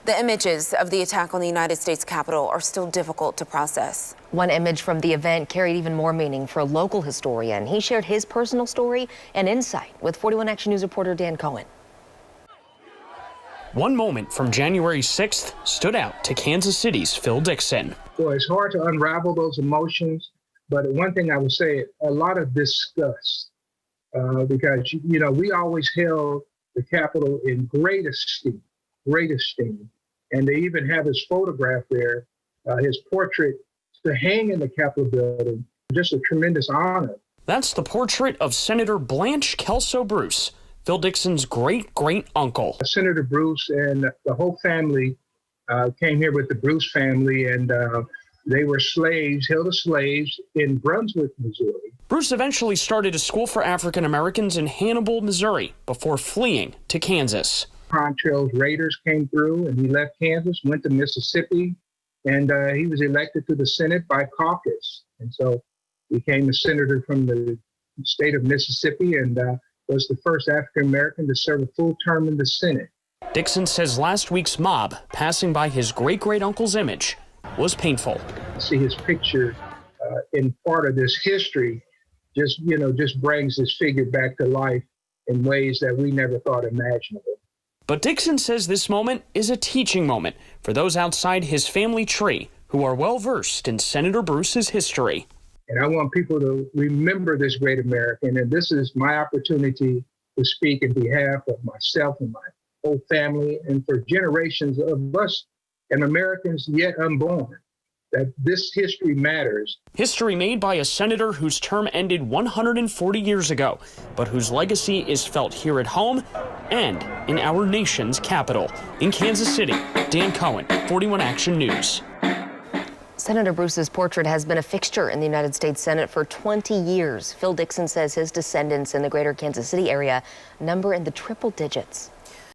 The images of the attack on the United States Capitol are still difficult to process. One image from the event carried even more meaning for a local historian. He shared his personal story and insight with 41 Action News reporter Dan Cohen. One moment from January 6th stood out to Kansas City's Phil Dixon. Well, it's hard to unravel those emotions, but one thing I would say, a lot of disgust, because, you know, we always held the Capitol in great esteem. And they even have his photograph there, his portrait to hang in the Capitol building. Just a tremendous honor. That's the portrait of Senator Blanche Kelso Bruce, Phil Dixon's great-great-uncle. Senator Bruce and the whole family came here with the Bruce family, and they were slaves, held as slaves in Brunswick, Missouri. Bruce eventually started a school for African Americans in Hannibal, Missouri, before fleeing to Kansas. Contrails Raiders came through, and he left Kansas, went to Mississippi, and he was elected to the Senate by caucus. And so became a senator from the state of Mississippi, and was the first African American to serve a full term in the Senate. Dixon says last week's mob passing by his great-great-uncle's image was painful. See his picture in part of this history just brings this figure back to life in ways that we never thought imaginable. But Dixon says this moment is a teaching moment for those outside his family tree who are well-versed in Senator Bruce's history. And I want people to remember this great American, and this is my opportunity to speak in behalf of myself and my whole family, and for generations of us and Americans yet unborn, that this history matters. History made by a senator whose term ended 140 years ago, but whose legacy is felt here at home and in our nation's capital. In Kansas City, Dan Cohen, 41 Action News. Senator Bruce's portrait has been a fixture in the United States Senate for 20 years. Phil Dixon says his descendants in the greater Kansas City area number in the triple digits.